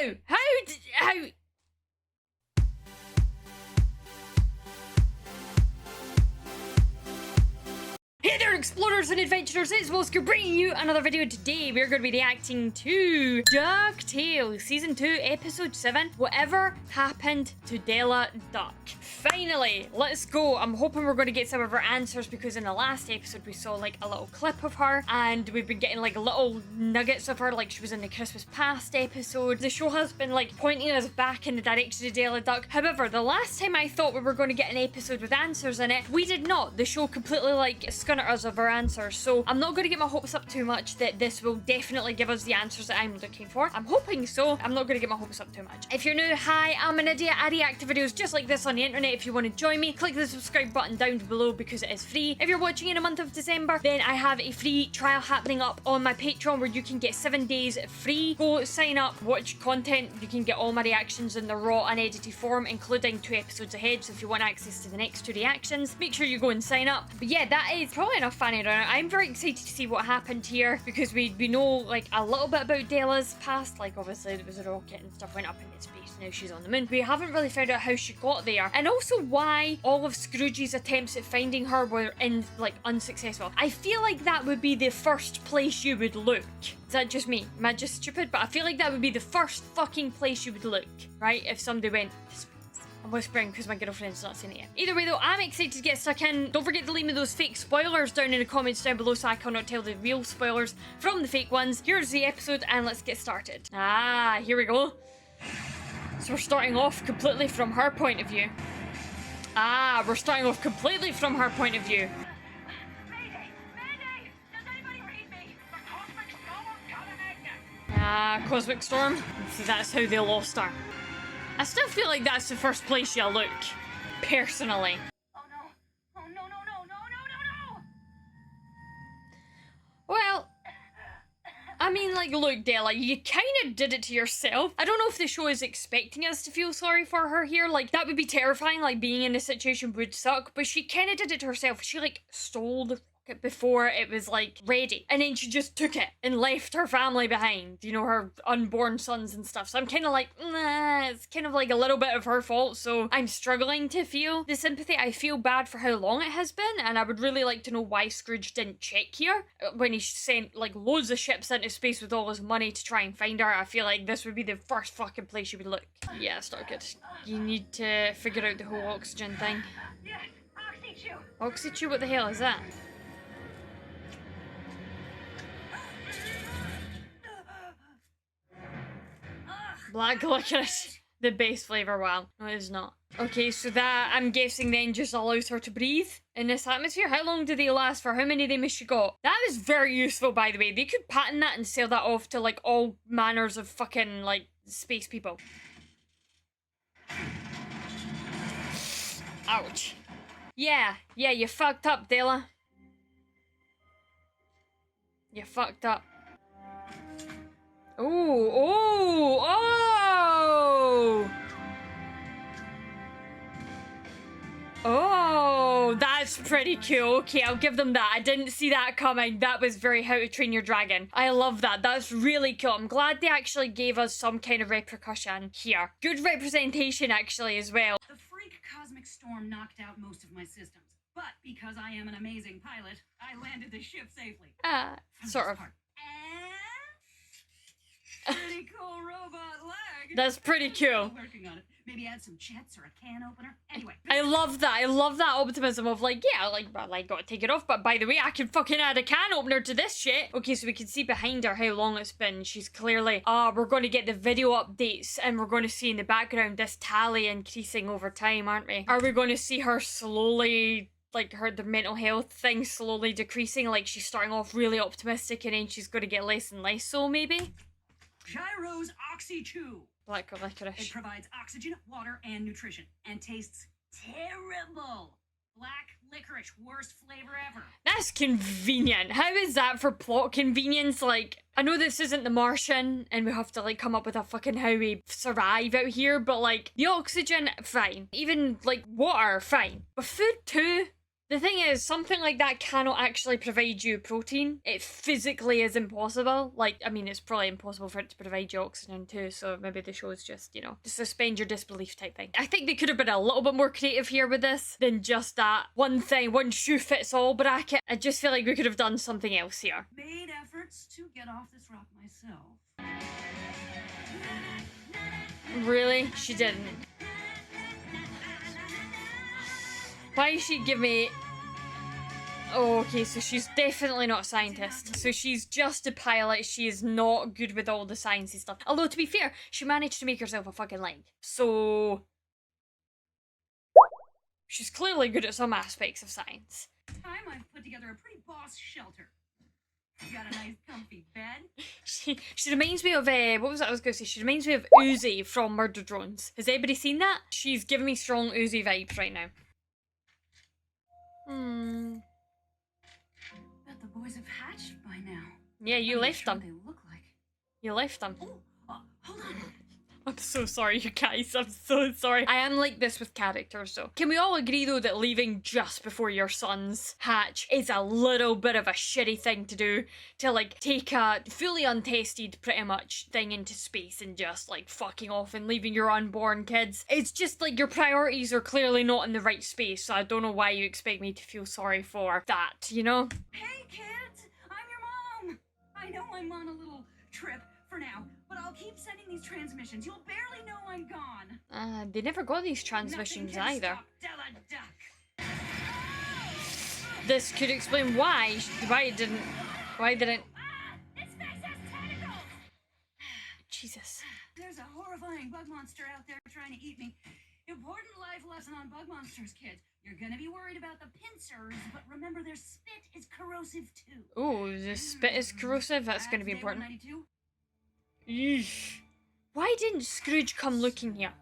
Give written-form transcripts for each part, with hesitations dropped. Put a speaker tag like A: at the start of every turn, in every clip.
A: How? Hey there, explorers and adventurers, it's weelassreacts bringing you another video. Today we're going to be reacting to Ducktales Season 2 Episode 7, Whatever Happened to Della Duck. Finally, let's go. I'm hoping we're going to get some of her answers because in the last episode we saw like a little clip of her and we've been getting like little nuggets of her like she was in the Christmas Past episode. The show has been like pointing us back in the direction of Della Duck. However, the last time I thought we were going to get an episode with answers in it, we did not. The show completely like scunnered us of our answers, so I'm not going to get my hopes up too much that this will definitely give us the answers that I'm looking for. I'm hoping so. I'm not going to get my hopes up too much. If you're new, hi, I'm an idiot. I react to videos just like this on the internet. If you want to join me, click the subscribe button down below because it is free. If you're watching in the month of December, then I have a free trial happening up on my Patreon where you can get 7 days free. Go sign up, watch content. You can get all my reactions in the raw unedited form, including 2 episodes ahead. So if you want access to the next 2 reactions, make sure you go and sign up. But yeah, that is probably enough fanning around. I'm very excited to see what happened here because we know like a little bit about Della's past. Like obviously there was a rocket and stuff went up into space. Now she's on the moon. We haven't really found out how she got there, and also why all of Scrooge's attempts at finding her were unsuccessful. I feel like that would be the first place you would look. Is that just me? Am I just stupid? But I feel like that would be the first fucking place you would look, right? If somebody went, I'm whispering because my girlfriend's not seen it yet. Either way though, I'm excited to get stuck in. Don't forget to leave me those fake spoilers down in the comments down below so I cannot tell the real spoilers from the fake ones. Here's the episode and let's get started. Ah, here we go. So we're starting off completely from her point of view. Ah, we're starting off completely from her point of view.
B: Mayday! Mayday! Does anybody read me? The cosmic storm got an Anex!
A: Ah, Cosmic Storm. So that's how they lost her. I still feel like that's the first place you look, personally.
B: Oh no! Oh no no no no no no no!
A: Well, I mean, like, look, Della, you kind of did it to yourself. I don't know if the show is expecting us to feel sorry for her here. Like, that would be terrifying. Like, being in a situation would suck. But she kind of did it to herself. She, like, stole the rocket before it was, like, ready. And then she just took it and left her family behind. You know, her unborn sons and stuff. So I'm kind of like, nah, it's kind of, like, a little bit of her fault. So I'm struggling to feel the sympathy. I feel bad for how long it has been. And I would really like to know why Scrooge didn't check here when he sent, like, loads of ships into space with all his money to try and find her. I feel like this would be the first fucking place you would look. Yeah, it's not good. You need to figure out the whole oxygen thing.
B: Yes, oxy-chew!
A: Oxy-chew, what the hell is that? Black licorice. The base flavour, wow. No, it is not. Okay, so that, I'm guessing then just allows her to breathe in this atmosphere. How long do they last for? How many of them has she got? That is very useful, by the way. They could patent that and sell that off to, like, all manners of fucking, like, space people. Ouch. Yeah, you fucked up, Della. You fucked up. Oh, that's pretty cool. Okay, I'll give them that. I didn't see that coming. That was very How to Train Your Dragon. I love that. That's really cool. I'm glad they actually gave us some kind of repercussion here. Good representation, actually, as well.
B: The freak cosmic storm knocked out most of my systems. But because I am an amazing pilot, I landed the ship safely.
A: Sort of.
B: Pretty cool robot leg.
A: That's pretty cool.
B: Working on it. Maybe add some jets or a can opener. Anyway.
A: I love that. I love that optimism of like, yeah, like, well, I gotta take it off, but by the way, I can fucking add a can opener to this shit. Okay, so we can see behind her how long it's been. She's clearly, we're going to get the video updates and we're going to see in the background this tally increasing over time, aren't we? Are we going to see her slowly, like the mental health thing slowly decreasing? Like she's starting off really optimistic and then she's going to get less and less so, maybe?
B: Gyro's Oxy-Chew.
A: Black licorice.
B: It provides oxygen, water, and nutrition, and tastes terrible. Black licorice, worst flavor ever.
A: That's convenient. How is that for plot convenience? Like, I know this isn't The Martian, and we have to, like, come up with a fucking how we survive out here, but, like, the oxygen, fine. Even, like, water, fine. But food, too? The thing is, something like that cannot actually provide you protein. It physically is impossible. Like, I mean, it's probably impossible for it to provide you oxygen too, so maybe the show is just, you know, to suspend your disbelief type thing. I think they could have been a little bit more creative here with this than just that one thing, one shoe fits all bracket. I just feel like we could have done something else here.
B: Made efforts to get off this rock myself.
A: Really? She didn't. Why did she give me... Oh, okay, so she's definitely not a scientist. So she's just a pilot. She is not good with all the sciencey stuff. Although, to be fair, she managed to make herself a fucking leg. So... she's clearly good at some aspects of science.
B: Time I've put together a pretty boss shelter. You got a nice comfy bed?
A: She reminds me of, what was that I was going to say? She reminds me of Uzi from Murder Drones. Has anybody seen that? She's giving me strong Uzi vibes right now.
B: Bet the boys have hatched by now.
A: Yeah, you left them.
B: They look like.
A: You left them.
B: Oh, hold on.
A: I'm so sorry, you guys. I'm so sorry. I am like this with characters, though. Can we all agree, though, that leaving just before your sons hatch is a little bit of a shitty thing to do? To, like, take a fully untested, pretty much, thing into space and just, like, fucking off and leaving your unborn kids. It's just, like, your priorities are clearly not in the right space, so I don't know why you expect me to feel sorry for that, you know?
B: Hey, kids! I'm your mom! I know I'm on a little trip for now, but I'll keep sending these transmissions. You'll barely know I'm gone.
A: They never got these transmissions either.
B: Della Duck.
A: This could explain why it didn't.
B: Its face has tentacles!
A: Jesus.
B: There's a horrifying bug monster out there trying to eat me. Important life lesson on bug monsters, kids. You're gonna be worried about the pincers, but remember their spit is corrosive too.
A: Oh, the spit is corrosive. That's gonna be important.
B: 192.
A: Eesh. Why didn't Scrooge come looking here?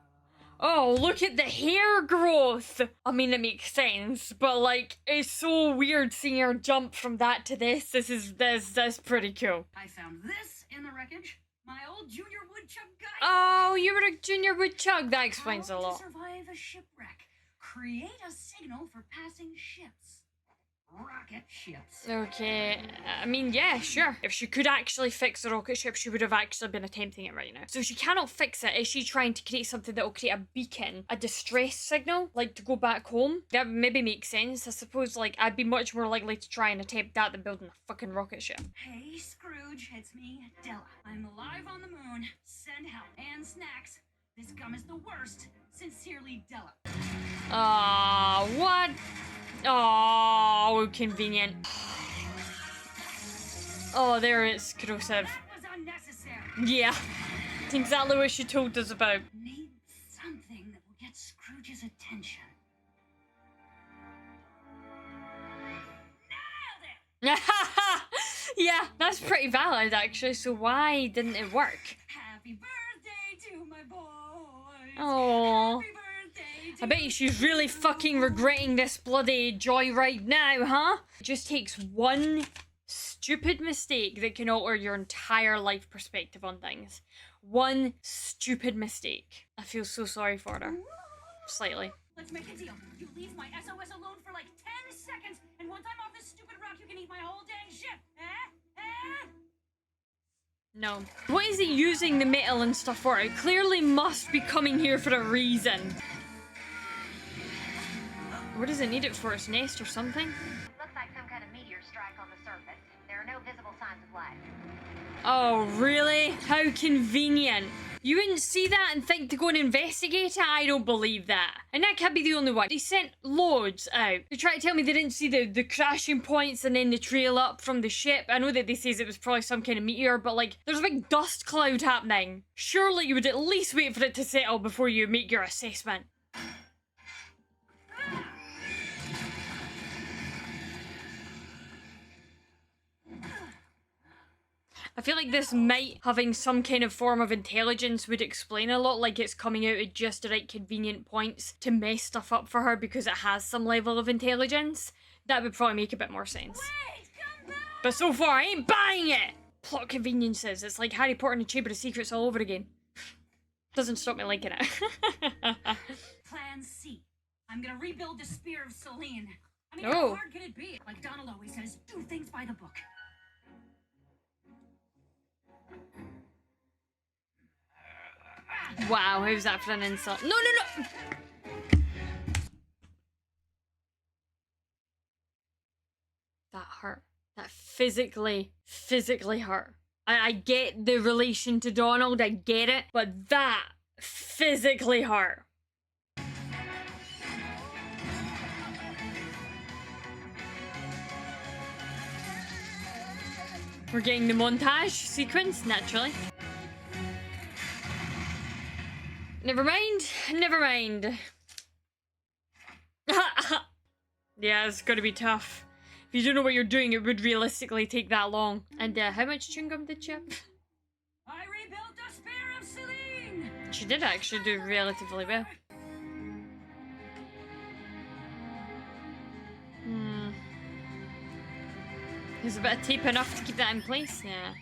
A: Oh, look at the hair growth! I mean, it makes sense, but like, it's so weird seeing her jump from that to this. That's pretty cool.
B: I found this in the wreckage. My old junior woodchuck guide.
A: Oh, you were a junior woodchuck. That explains a
B: How
A: lot.
B: to survive a shipwreck. Create a signal for passing ships. Rocket ships.
A: Okay, I mean, yeah, sure. If she could actually fix the rocket ship, she would have actually been attempting it right now. So if she cannot fix it, is she trying to create something that will create a beacon, a distress signal, like to go back home? That would maybe make sense. I suppose, like, I'd be much more likely to try and attempt that than building a fucking rocket ship.
B: Hey, Scrooge, it's me, Della. I'm alive on the moon. Send help and snacks. This gum is the worst. Sincerely, Della.
A: What? Oh, convenient. Oh, there it's corrosive.
B: That was unnecessary.
A: Yeah, exactly what she told us about.
B: Need something that will get Scrooge's attention. Nailed it!
A: Yeah, that's pretty valid actually. So why didn't it work?
B: Happy birthday to my boy.
A: Oh.
B: Happy birthday to
A: I bet you she's really fucking regretting this bloody joyride now, huh? It just takes one stupid mistake that can alter your entire life perspective on things. One stupid mistake. I feel so sorry for her. Slightly.
B: Let's make a deal. You leave my SOS alone for like 10 seconds, and once I'm off this stupid rock, you can eat my whole dang ship.
A: No. What is it using the metal and stuff for? It clearly must be coming here for a reason. What does it need it for? Its nest or something?
C: Looks like some kind of meteor strike on the surface. There are no visible signs of life.
A: Oh, really? How convenient. You wouldn't see that and think to go and investigate it? I don't believe that. And that can't be the only one. They sent loads out. They try to tell me they didn't see the crashing points and then the trail up from the ship. I know that they says it was probably some kind of meteor, but like, there's a big dust cloud happening. Surely you would at least wait for it to settle before you make your assessment. I feel like this might having some kind of form of intelligence would explain a lot, like it's coming out at just the right convenient points to mess stuff up for her because it has some level of intelligence. That would probably make a bit more sense.
B: Wait, come back!
A: But so far, I ain't buying it! Plot conveniences. It's like Harry Potter and the Chamber of Secrets all over again. Doesn't stop me liking it.
B: Plan C. I'm gonna rebuild the Spear of Selene. I mean, how hard can it be? Like Donald always says, do things by the book.
A: Wow, how's that for an insult? No, no, no! That hurt. That physically hurt. I get the relation to Donald, I get it, but that physically hurt. We're getting the montage sequence, naturally. Never mind, never mind. Yeah, it's gonna be tough. If you don't know what you're doing, it would realistically take that long. And how much chewing gum did she have?
B: I rebuilt the spear of Celine!
A: She did actually do relatively well. Is a bit of tape enough to keep that in place? Yeah.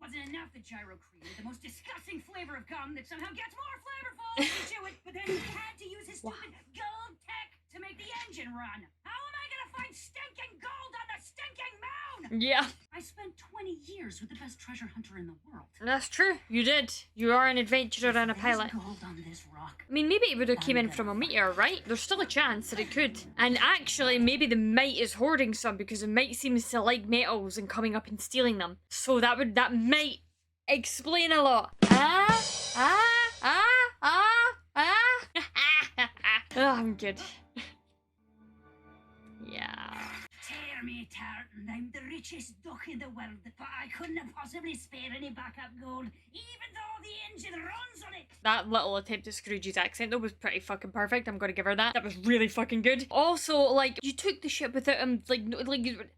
B: Wasn't enough that Gyro created the most disgusting flavor of gum that somehow gets more flavorful if you chew it, but then he had to use his stupid gold tech to make the engine run. How am I gonna find stinking gold on the stinking moon?
A: Yeah.
B: I spent 20 years with the best treasure hunter in the world.
A: That's true. You did. You are an adventurer and a pilot.
B: Gold on this rock.
A: I mean, maybe it would have came in from a meteor, right? There's still a chance that it could. And actually, maybe the Mite is hoarding some because the Mite seems to like metals and coming up and stealing them. So that might explain a lot. Oh, I'm good. Yeah.
B: Tear me tartan, I'm the richest duck in the world, but I couldn't have possibly spared any backup gold, even though the engine runs on it.
A: That little attempt at Scrooge's accent though was pretty fucking perfect. I'm gonna give her that. That was really fucking good. Also, like, you took the ship without him, it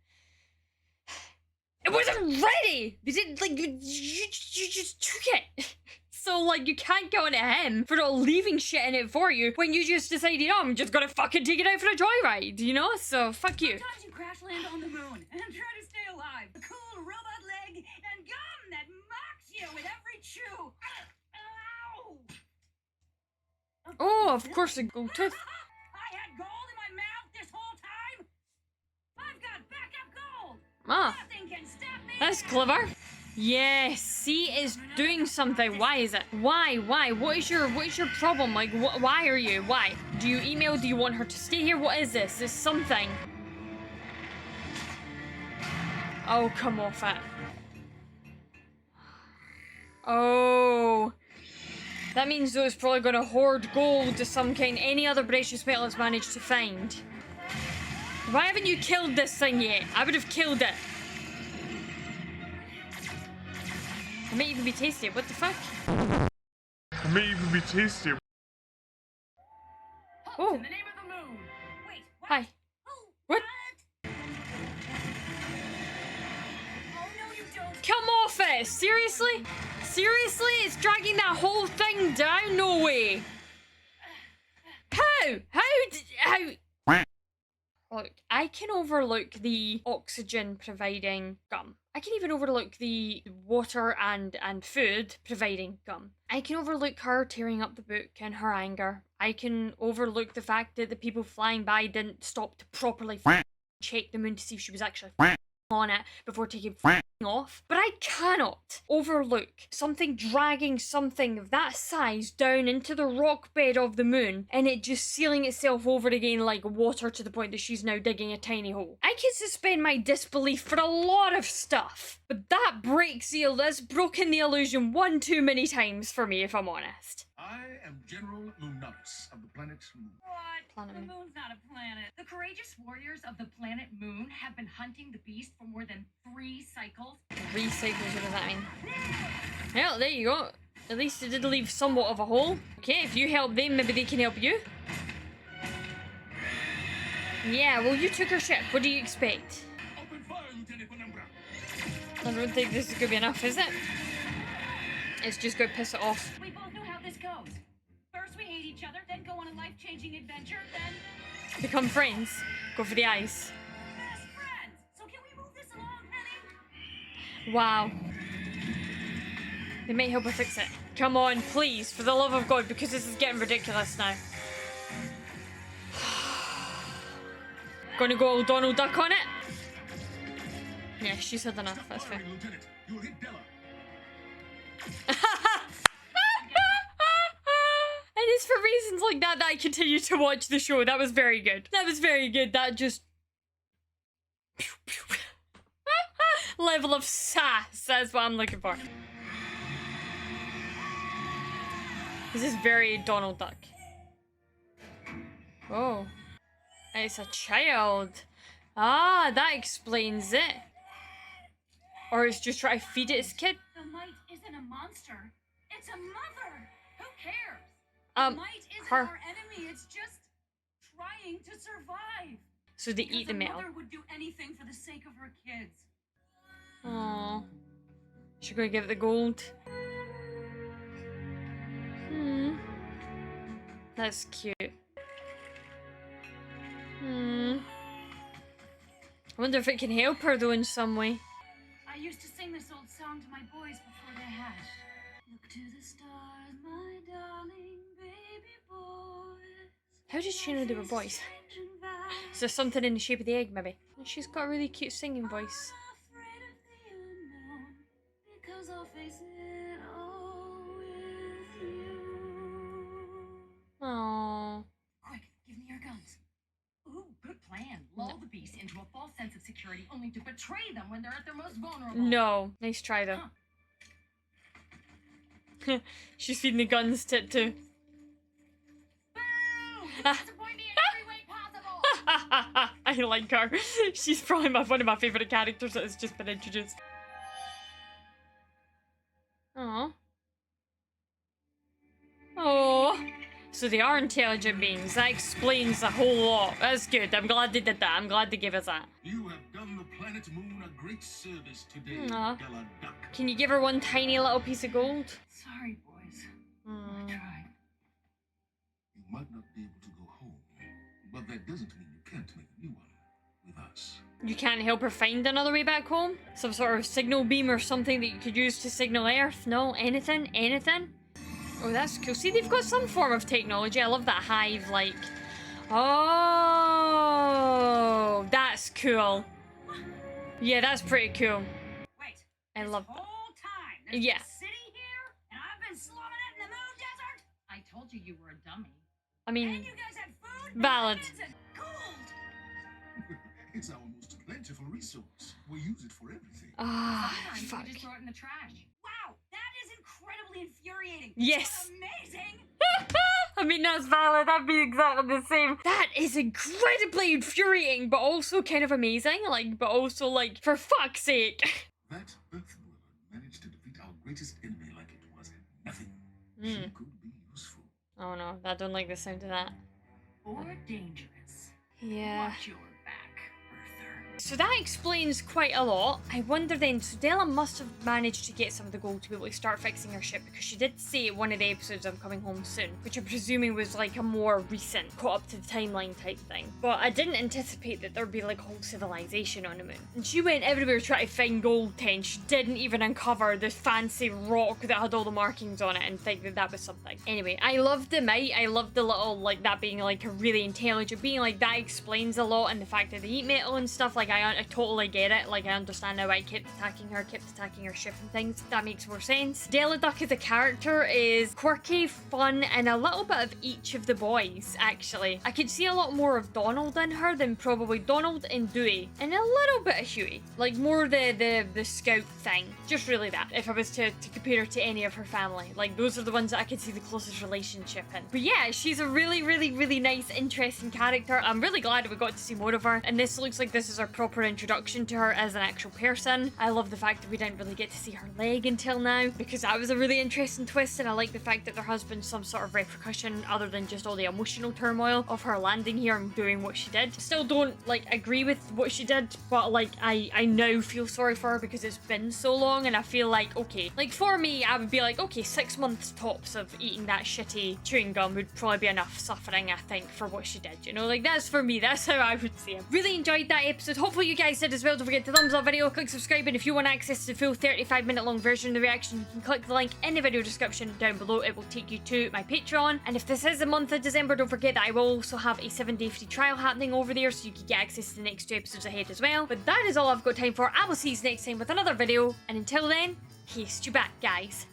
A: wasn't ready! You didn't, like, you just took it. So, like, you can't go into him for not leaving shit in it for you when you just decided, oh, I'm just gonna fucking take it out for a joyride, you know? So, fuck you.
B: Sometimes you crash land on the moon and try to stay alive. A cool robot leg and gum that mocks you with every chew. Ow!
A: Oh, of course, a gold tooth.
B: I had gold in my mouth this whole time. I've got backup gold.
A: Ah,
B: Nothing can stop me.
A: that's clever. Yes, see, it's doing something. Why is it? Why? What is your problem? Like, why are you? Why? Do you email? Do you want her to stay here? What is this? Is something? Oh, come off it. Oh. That means though it's probably gonna hoard gold to some kind, any other precious metal it's managed to find. Why haven't you killed this thing yet? I would have killed it. It may even be tasty. What the fuck?
D: It may even be tasty.
A: Oh.
B: In the name of the moon. Wait, what?
A: Hi.
B: Oh,
A: What?
B: Oh no, you don't.
A: Come off it! Seriously? Seriously? It's dragging that whole thing down? No way. How? Look, I can overlook the oxygen providing gum. I can even overlook the water and food providing gum. I can overlook her tearing up the book and her anger. I can overlook the fact that the people flying by didn't stop to properly check the moon to see if she was actually on it before taking off. But I cannot overlook something dragging something of that size down into the rock bed of the moon and it just sealing itself over again like water to the point that she's now digging a tiny hole. I can suspend my disbelief for a lot of stuff, but that that's broken the illusion one too many times for me, if I'm honest.
E: I am General Lunatus of the planet Moon.
B: What?
A: Planet
B: The
A: Moon.
B: moon's not a planet. The courageous warriors of the planet Moon have been hunting the beast for more than 3 cycles.
A: 3 cycles, what does that mean? Well, there you go. At least it did leave somewhat of a hole. Okay, if you help them, maybe they can help you. Yeah, well, you took her ship. What do you expect?
E: Open fire, Lieutenant Penumbra.
A: I don't think this is gonna be enough, is it? It's just gonna piss it off.
B: We both know how this goes. First we hate each other, then go on a life-changing adventure, then
A: Become friends. Go for the eyes.
B: best friends. So can we move this along, Penny?
A: Wow. They might help her fix it. Come on, please, for the love of God, because this is getting ridiculous now. Gonna go all Donald Duck on it? Yeah, she's had enough, that's fair.
E: Lieutenant, you'll hit Della.
A: And it's for reasons like that that I continue to watch the show. That was very good. That was very good. That just... level of sass. That's what I'm looking for. This is very Donald Duck. Oh. It's a child. Ah, that explains it. Or it's just trying to feed its kid.
B: The mite isn't a monster. It's a mother. Who cares?
A: Um,
B: The mite isn't
A: her.
B: our enemy. It's just trying to survive.
A: So they eat the
B: Because a
A: metal.
B: mother would do anything for the sake of her kids.
A: Aww. Should we give it the gold? Hmm. That's cute. Hmm. I wonder if it can help her though in some way.
B: I used to sing this old song to my boys before they hatched. Look to the stars, my darling baby boys.
A: How did she know they were boys? Is there something in the shape of the egg, maybe? She's got a really cute singing voice.
B: Because I'll face it all with you.
A: Aww.
B: Quick, give me your guns. Ooh, good plan. Lull the beast into a false sense of security only to betray them when they're at their most vulnerable.
A: No. Nice try though. She's feeding the guns to...
B: Boo! You disappoint me in every way possible!
A: I like her. She's probably one of my favourite characters that has just been introduced. Aww. Oh. So they are intelligent beings. That explains a whole lot. That's good. I'm glad they did that. I'm glad they gave us that.
E: You have done the planet Moon a great service today,
A: Aw.
E: Della Duck.
A: Can you give her one tiny little piece of gold?
B: Sorry, boys. I
A: Hmm.
B: tried.
E: You might not be able to go home, but that doesn't mean you can't make a new one with us.
A: You can't help her find another way back home? Some sort of signal beam or something that you could use to signal Earth? No? Anything? Anything? Oh, that's cool. See, they've got some form of technology. I love that hive, like... Oh, that's cool. Yeah, that's pretty cool.
B: Wait.
A: I love
B: this
A: that.
B: whole time, there's
A: Yeah.
B: a city here, and I've been slumming it in the Moon Desert? I told you were a dummy.
A: I
B: And
A: mean,
B: you guys had food,
A: valid.
B: vitamins, and gold!
E: It's our most plentiful resource. We use it for everything.
A: ah,
B: Sometimes
A: fuck.
B: we just throw it in the trash. Wow, that is incredibly infuriating.
A: Yes.
B: Amazing.
A: I mean, that's valid. That'd be exactly the same. That is incredibly infuriating, but also kind of amazing. Like, but also, like, for fuck's sake.
E: That Earth dweller managed to defeat our greatest enemy like it was nothing.
A: Hmm.
E: She could be useful.
A: Oh no, I don't like the sound of that.
B: Or dangerous.
A: Yeah.
B: Watch your back, Earther.
A: So that explains quite a lot. I wonder then, so Della must have managed to get some of the gold to be able to start fixing her ship, because she did say in one of the episodes, I'm coming home soon, which I'm presuming was like a more recent, caught up to the timeline type thing. But I didn't anticipate that there'd be like a whole civilization on the moon. And she went everywhere trying to find gold then. She didn't even uncover this fancy rock that had all the markings on it and think that that was something. Anyway, I loved the mite. I loved the little, like, that being like a really intelligent being. Like, that explains a lot, and the fact that they eat metal and stuff, like, I totally get it. Like, I understand now why I kept attacking her ship and things. That makes more sense. Della Duck as a character is quirky, fun, and a little bit of each of the boys, actually. I could see a lot more of Donald in her than probably Donald and Dewey, and a little bit of Huey. Like, more the scout thing. Just really that. If I was to compare her to any of her family. Like, those are the ones that I could see the closest relationship in. But yeah, she's a really, really, really nice, interesting character. I'm really glad we got to see more of her, and this looks like this is our proper introduction to her as an actual person. I love the fact that we didn't really get to see her leg until now, because that was a really interesting twist, and I like the fact that there has been some sort of repercussion other than just all the emotional turmoil of her landing here and doing what she did. Still don't, like, agree with what she did, but, like, I now feel sorry for her because it's been so long, and I feel like, okay, like, for me, I would be like, okay, 6 months tops of eating that shitty chewing gum would probably be enough suffering, I think, for what she did, you know? Like, that's for me, that's how I would see it. Really enjoyed that episode. hopefully you guys did as well. Don't forget to thumbs up video, click subscribe, and if you want access to the full 35-minute long version of the reaction, you can click the link in the video description down below. It will take you to my Patreon. And if this is the month of December, don't forget that I will also have a 7-day free trial happening over there, so you can get access to the next 2 episodes ahead as well. But that is all I've got time for. I will see you next time with another video, and until then, haste you back, guys.